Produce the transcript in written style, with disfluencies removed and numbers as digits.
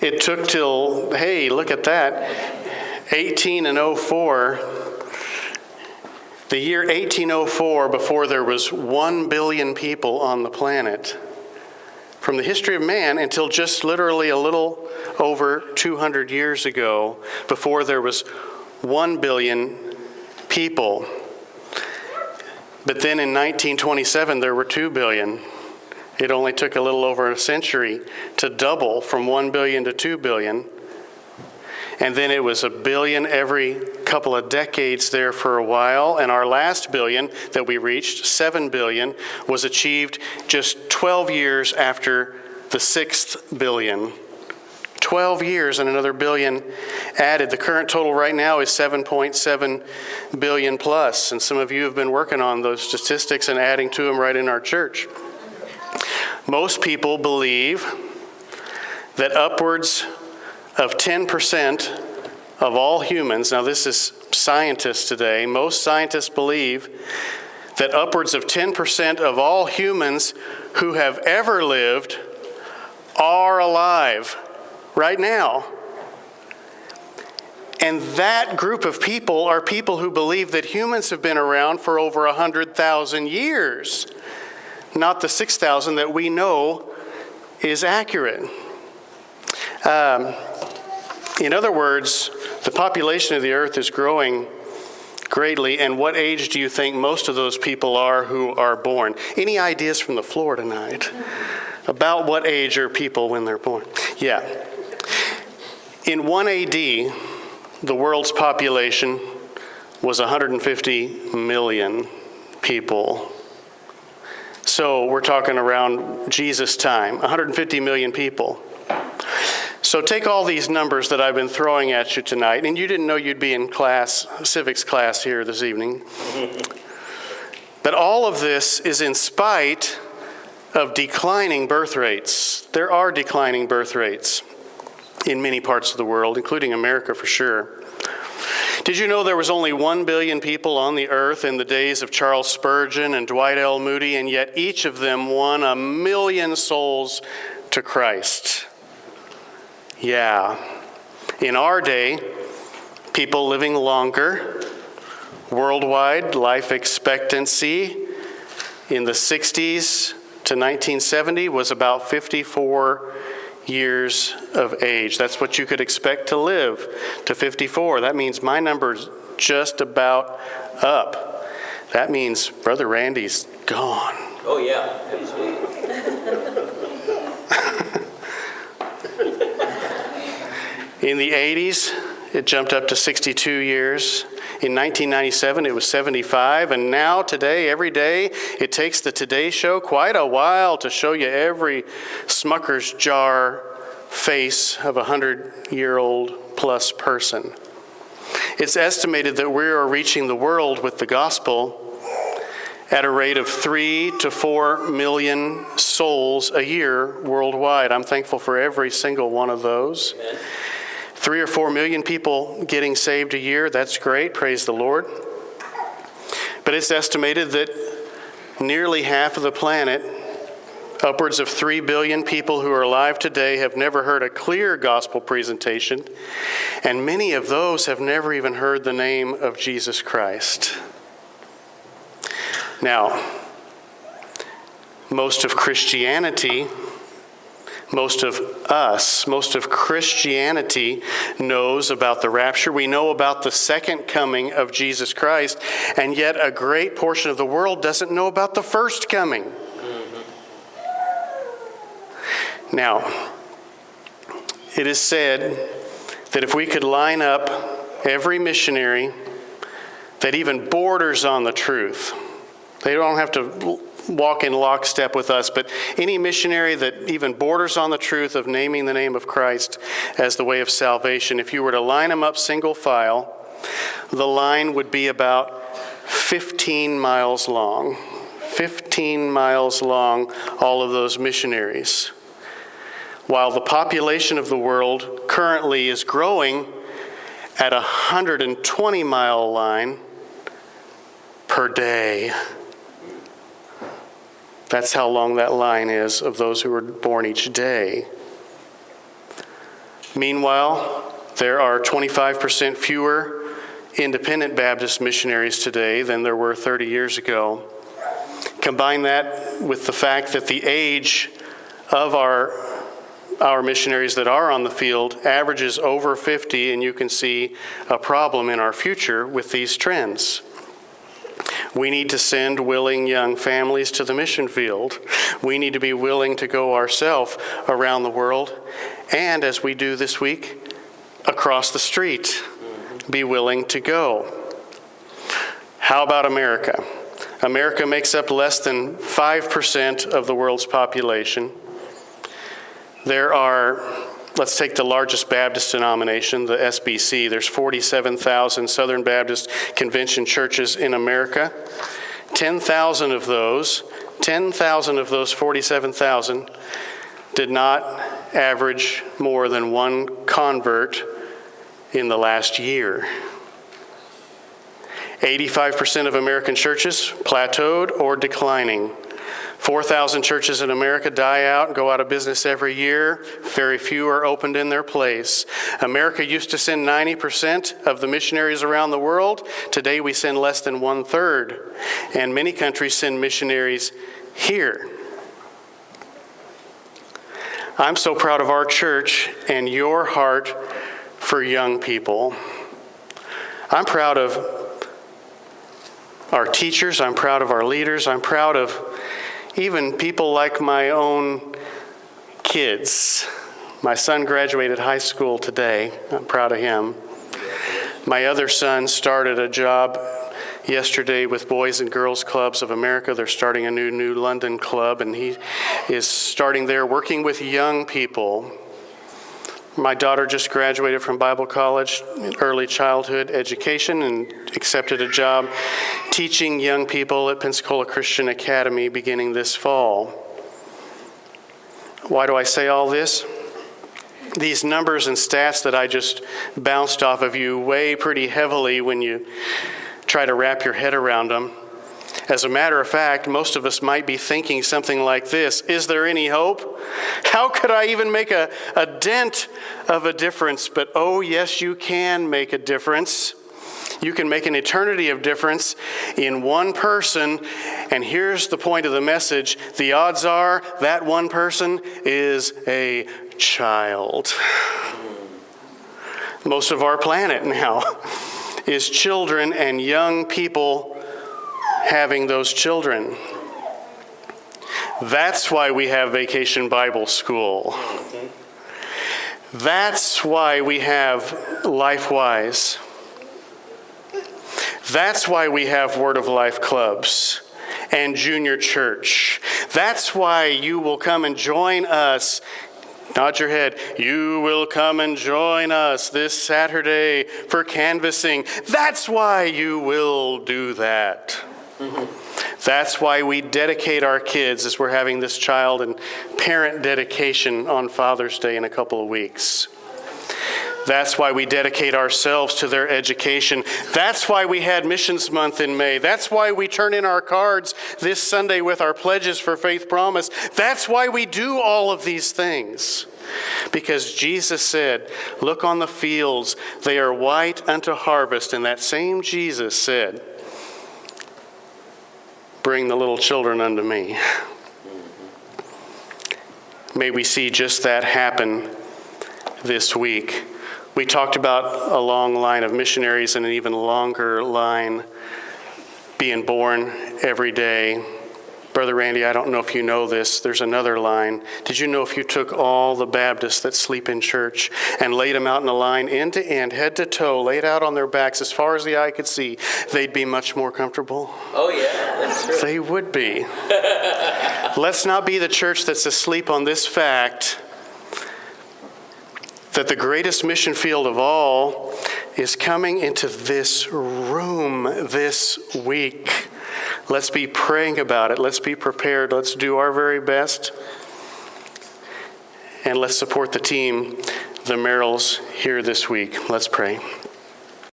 it took till, hey, look at that, 1804, the year 1804, before there was 1 billion people on the planet. From the history of man until just literally a little over 200 years ago, before there was 1 billion people. But then in 1927, there were 2 billion. It only took a little over a century to double from 1 billion to 2 billion. And then it was 1 billion every couple of decades there for a while. And our last billion that we reached, 7 billion, was achieved just 12 years after the 6th billion. 12 years and another billion added. The current total right now is 7.7 billion plus. And some of you have been working on those statistics and adding to them right in our church. Most people believe that upwards of 10% of all humans, now this is scientists today, most scientists believe that upwards of 10% of all humans who have ever lived are alive right now. And that group of people are people who believe that humans have been around for over 100,000 years, not the 6,000 that we know is accurate. In other words, the population of the earth is growing greatly, and what age do you think most of those people are who are born? Any ideas from the floor tonight? About what age are people when they're born? Yeah. In 1 AD, the world's population was 150 million people. So we're talking around Jesus' time, 150 million people. So take all these numbers that I've been throwing at you tonight, and you didn't know you'd be in class, civics class here this evening. But all of this is in spite of declining birth rates. There are declining birth rates in many parts of the world, including America for sure. Did you know there was only 1 billion people on the earth in the days of Charles Spurgeon and Dwight L. Moody, and yet each of them won 1 million souls to Christ? Yeah. In our day, people living longer, worldwide life expectancy in the 60s to 1970 was about 54 years of age. That's what you could expect to live to 54. That means my number's just about up. That means Brother Randy's gone. Oh yeah, absolutely. In the 80s, it jumped up to 62 years. In 1997, it was 75. And now, today, every day, it takes the Today Show quite a while to show you every Smucker's jar face of a 100-year-old plus person. It's estimated that we are reaching the world with the gospel at a rate of 3 to 4 million souls a year worldwide. I'm thankful for every single one of those. Amen. 3 or 4 million people getting saved a year, that's great, praise the Lord. But it's estimated that nearly half of the planet, upwards of 3 billion people who are alive today, have never heard a clear gospel presentation, and many of those have never even heard the name of Jesus Christ. Now, most of Christianity, most of Christianity knows about the rapture. We know about the second coming of Jesus Christ, and yet a great portion of the world doesn't know about the first coming. Mm-hmm. Now, it is said that if we could line up every missionary that even borders on the truth, they don't have to walk in lockstep with us, but any missionary that even borders on the truth of naming the name of Christ as the way of salvation, if you were to line them up single file, the line would be about 15 miles long. 15 miles long, all of those missionaries. While the population of the world currently is growing at a 120-mile line per day. That's how long that line is of those who are born each day. Meanwhile, there are 25% fewer independent Baptist missionaries today than there were 30 years ago. Combine that with the fact that the age of our missionaries that are on the field averages over 50, and you can see a problem in our future with these trends. We need to send willing young families to the mission field. We need to be willing to go ourselves around the world, and as we do this week, across the street. Be willing to go. How about America? America makes up less than 5% of the world's population. There are, let's take the largest Baptist denomination, the SBC. There's 47,000 Southern Baptist Convention churches in America. 10,000 of those 47,000 did not average more than one convert in the last year. 85% of American churches plateaued or declining. 4,000 churches in America die out and go out of business every year. Very few are opened in their place. America used to send 90% of the missionaries around the world. Today we send less than 1/3. And many countries send missionaries here. I'm so proud of our church and your heart for young people. I'm proud of our teachers. I'm proud of our leaders. I'm proud of even people like my own kids. My son graduated high school today. I'm proud of him. My other son started a job yesterday with Boys and Girls Clubs of America. They're starting a new London club, and he is starting there working with young people. My daughter just graduated from Bible college, early childhood education, and accepted a job teaching young people at Pensacola Christian Academy beginning this fall. Why do I say all this? These numbers and stats that I just bounced off of you weigh pretty heavily when you try to wrap your head around them. As a matter of fact, most of us might be thinking something like this: is there any hope? How could I even make a dent of a difference? But oh yes, you can make a difference. You can make an eternity of difference in one person. And here's the point of the message: the odds are that one person is a child. Most of our planet now is children and young people having those children. That's why we have Vacation Bible School. That's why we have LifeWise. That's why we have Word of Life clubs and junior church. That's why you will come and join us. Nod your head. You will come and join us this Saturday for canvassing. That's why you will do that. That's why we dedicate our kids, as we're having this child and parent dedication on Father's Day in a couple of weeks. That's why we dedicate ourselves to their education. That's why we had Missions Month in May. That's why we turn in our cards this Sunday with our pledges for Faith Promise. That's why we do all of these things. Because Jesus said, look on the fields, they are white unto harvest. And that same Jesus said, bring the little children unto me. May we see just that happen this week. We talked about a long line of missionaries and an even longer line being born every day. Brother Randy, I don't know if you know this, there's another line. Did you know if you took all the Baptists that sleep in church and laid them out in a line, end to end, head to toe, laid out on their backs as far as the eye could see, they'd be much more comfortable? Oh yeah, that's true. They would be. Let's not be the church that's asleep on this fact that the greatest mission field of all is coming into this room this week. Let's be praying about it. Let's be prepared. Let's do our very best. And let's support the team, the Merrills, here this week. Let's pray.